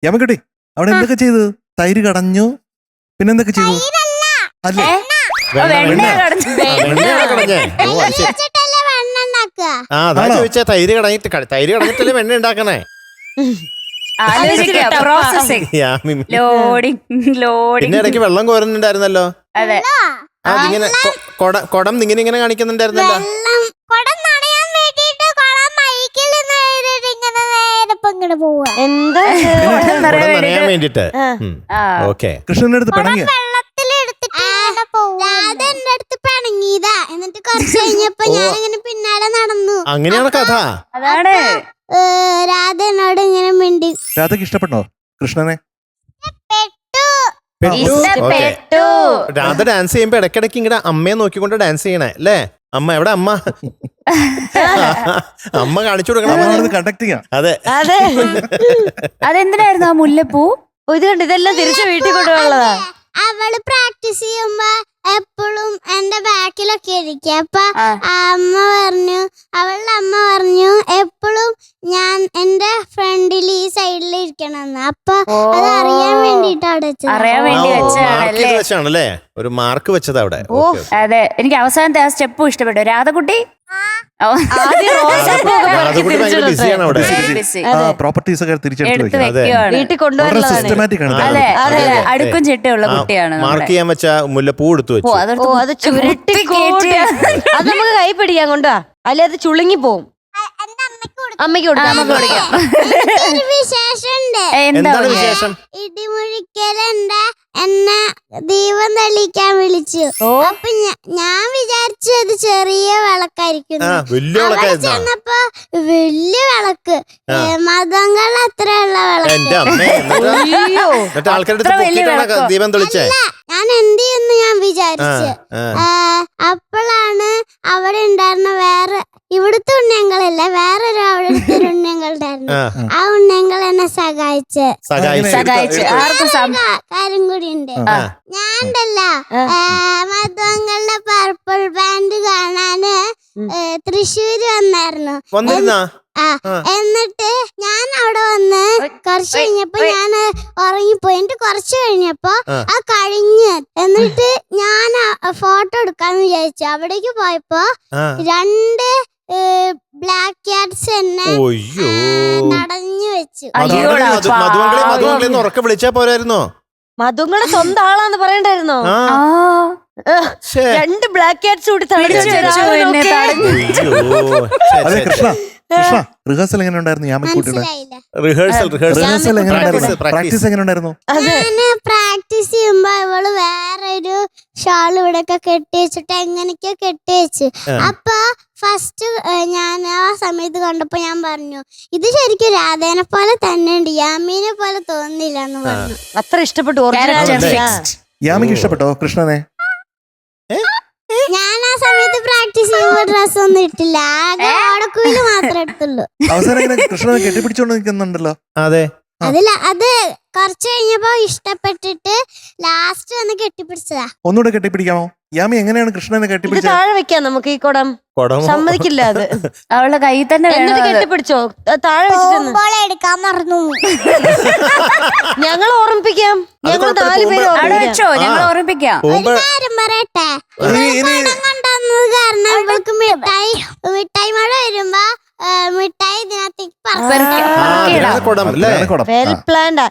യമക്കുട്ടി അവിടെ എന്തൊക്കെ ചെയ്തു? തൈര് കടഞ്ഞു, പിന്നെന്തൊക്കെ ചെയ്തു? അല്ലേ ചോദിച്ചാ തൈര് കടഞ്ഞിട്ടല്ലേ വെണ്ണ ഉണ്ടാക്കണേ. പിന്നെ ഇടയ്ക്ക് വെള്ളം കോരുന്നുണ്ടായിരുന്നല്ലോ. അതിങ്ങനെ കൊടം ഇങ്ങനെ കാണിക്കുന്നുണ്ടായിരുന്നല്ലോ. നനയാൻ വേണ്ടിട്ട്. ഓക്കെ. കൃഷ്ണന്റെ അടുത്ത് പിണങ്ങിയ എന്നിട്ട് കുറച്ച് കഴിഞ്ഞപ്പോ ഞാനിങ്ങനെ പിന്നാലെ നടന്നു. അങ്ങനെയാണ് കഥ. അതാണ് രാധ എന്നോട് ഇങ്ങനെ മിണ്ടി. രാധയ്ക്ക് ഇഷ്ടപ്പെട്ടോ കൃഷ്ണനെ? രാധ ഡാൻസ് ചെയ്യുമ്പോ ഇടയ്ക്കിടയ്ക്ക് ഇങ്ങനെ അമ്മയെ നോക്കിക്കൊണ്ട് ഡാൻസ് ചെയ്യണേ അല്ലേ? അമ്മ എവിടെ? അമ്മ അമ്മ കാണിച്ചു കൊടുക്കണം. കണ്ടക്ട് ചെയ്യാം. അതെ. അതെന്തിനായിരുന്നു ആ മുല്ലപ്പൂ? ഇത് കണ്ട് ഇതെല്ലാം തിരിച്ച് വീട്ടിൽ കൊണ്ടുപോകാനുള്ളതാ. അവള് പ്രാക്ടീസ് ചെയ്യുമ്പോ എപ്പോഴും എന്റെ ബാക്കിലൊക്കെ ഇരിക്കുക. അപ്പൊ അവളുടെ അമ്മ പറഞ്ഞു എപ്പോഴും ഞാൻ എന്റെ ഫ്രണ്ടിൽ ഈ സൈഡിൽ ഇരിക്കണമെന്ന്. അപ്പൊ അത് അറിയാൻ വേണ്ടിട്ട് അവിടെ വെച്ചാണല്ലേ ഒരു മാർക്ക് വെച്ചത് അവിടെ. അതെ, എനിക്ക് അവസാനത്തെ ആ സ്റ്റെപ്പും ഇഷ്ടപ്പെട്ടു. രാധകുട്ടി പ്രോപ്പർട്ടീസ് ഒക്കെ തിരിച്ചെടുത്ത് വീട്ടിൽ കൊണ്ടുപോകാനുള്ളതാണ്. അതെ, അടുക്കും ചിട്ടയുള്ള കുട്ടിയാണ്. മാർക്ക് ചെയ്യാൻ വെച്ച മുല്ലപ്പൂ എടുത്തു വെച്ചു. അത് ചുരുട്ടി അത് നമുക്ക് കൈ പിടിക്കാൻ കൊണ്ടുവാ, അല്ലെ അത് ചുളുങ്ങി പോവും. അമ്മയ്ക്ക് കൊടുക്കാം. എന്താണ് വിശേഷം? ഇടിമുഴിക്കലുണ്ട് എന്നെ ദീപം തെളിയിക്കാൻ വിളിച്ചു. അപ്പൊ ഞാൻ വിചാരിച്ചു അത് ചെറിയ വിളക്കായിരിക്കും. ചെന്നപ്പോ വലിയ വിളക്ക്, മതങ്ങൾ അത്രയുള്ള വിളക്ക്. ദീപം തെളിച്ചേ ഞാൻ എന്ത് ചെയ്യുന്നു ഞാൻ വിചാരിച്ചു. അപ്പോഴാണ് അവിടെ ഉണ്ടായിരുന്ന വേറെ ഇവിടുത്തെ ഉണ്ണിയങ്ങളല്ല, വേറൊരു അവിടെ അടുത്തൊരു ഉണ്ണിയങ്ങളുണ്ടായിരുന്നു. ആ ഉണ്ണിയങ്ങൾ എന്നെ സഹായിച്ചു. കാര്യം കൂടി ഉണ്ട്. ഞാനുണ്ടല്ല മധുവങ്ങളുടെ പർപ്പിൾ ബാൻഡ് കാണാന് തൃശ്ശൂര് വന്നായിരുന്നു. എന്നിട്ട് ഞാൻ അവിടെ വന്ന് കുറച്ച് കഴിഞ്ഞപ്പോ ഞാൻ ഉറങ്ങിപ്പോയി. എന്നിട്ട് കുറച്ച് കഴിഞ്ഞപ്പോ ആ കഴിഞ്ഞ് എന്നിട്ട് ഞാൻ ഫോട്ടോ എടുക്കാന്ന് വിചാരിച്ചു. അവിടേക്ക് പോയപ്പോ 2 ബ്ലാക്ക് ക്യാറ്റ്സ് എന്നെ തടഞ്ഞു വെച്ചു. മധുവങ്ങളെ ഉറക്കെ വിളിച്ചാ പോരായിരുന്നോ? മധുങ്ങളുടെ സ്വന്തം ആളാന്ന് പറയണ്ടായിരുന്നോ? 2 ബ്ലാക്ക് ക്യാറ്റ്സ് കൂടി റിഹേഴ്സൽ എങ്ങനെ ഉണ്ടായിരുന്നു? യാമക്കുട്ടിയുടെ റിഹേഴ്സൽ പ്രാക്ടീസ് എങ്ങനെ ഉണ്ടായിരുന്നു? ഞാന് പ്രാക്ടീസ് ചെയ്യുമ്പോ ഇവള് വേറൊരു ഷാൾ ഇവിടെയൊക്കെ കെട്ടി വെച്ചിട്ട് എങ്ങനെയൊക്കെ കെട്ടി വെച്ചു. അപ്പൊ ഫസ്റ്റ് ഞാൻ ആ സമയത്ത് കണ്ടപ്പോ ഞാൻ പറഞ്ഞു ഇത് ശരിക്കും രാധേനെ പോലെ തന്നെ ഉണ്ട്, യാമീനെ പോലെ തോന്നുന്നില്ല എന്ന് പറഞ്ഞു. അത്ര ഇഷ്ടപ്പെട്ടു. യാമിക്ക് ഇഷ്ടപ്പെട്ടോ കൃഷ്ണനെ? ഞാൻ ആ സമയത്ത് പ്രാക്ടീസ് ചെയ്യുമ്പോ ഡ്രസ് ഒന്നും ഇട്ടില്ല, ആകെ ഓടക്കുയില് മാത്രമേ എടുത്തുള്ളൂ. അവസാനം കൃഷ്ണനെ കെട്ടിപ്പിടിച്ചോണ്ട് നിൽക്കുന്നുണ്ടല്ലോ. അതെ, അത് കുറച്ച് കഴിഞ്ഞപ്പോ ഇഷ്ടപ്പെട്ടിട്ട് ലാസ്റ്റ് വന്ന് കെട്ടിപ്പിടിച്ചതാ. ഒന്നുകൂടെ കെട്ടിപ്പിടിക്കാമോ? യാമി എങ്ങനെയാണ് കൃഷ്ണനെ കെട്ടിപ്പിടിച്ചത്? താഴെ വെക്കാം നമുക്ക്. ഈ കുടം സമ്മതിക്കില്ല അത്. അവളുടെ കയ്യിൽ തന്നെ എന്നിട്ട് കെട്ടിപ്പിടിച്ചോ? താഴെ വെച്ചിട്ട് എടുക്കാൻ മറന്നു. ഞങ്ങൾ ഓർമ്മിപ്പിക്കാം. ഞങ്ങൾ 4 പേര് അവിടെ വെച്ചോ, ഞങ്ങൾ ഓർമ്മിപ്പിക്കാം. കാര്യം പറയട്ടെ, കണ്ടെന്നത് കാരണം ഇവൾക്ക് മിഠായി മഴ വരുമ്പോ മിഠായി ഇതിനകത്തേക്ക് വെൽ പ്ലാൻഡ്.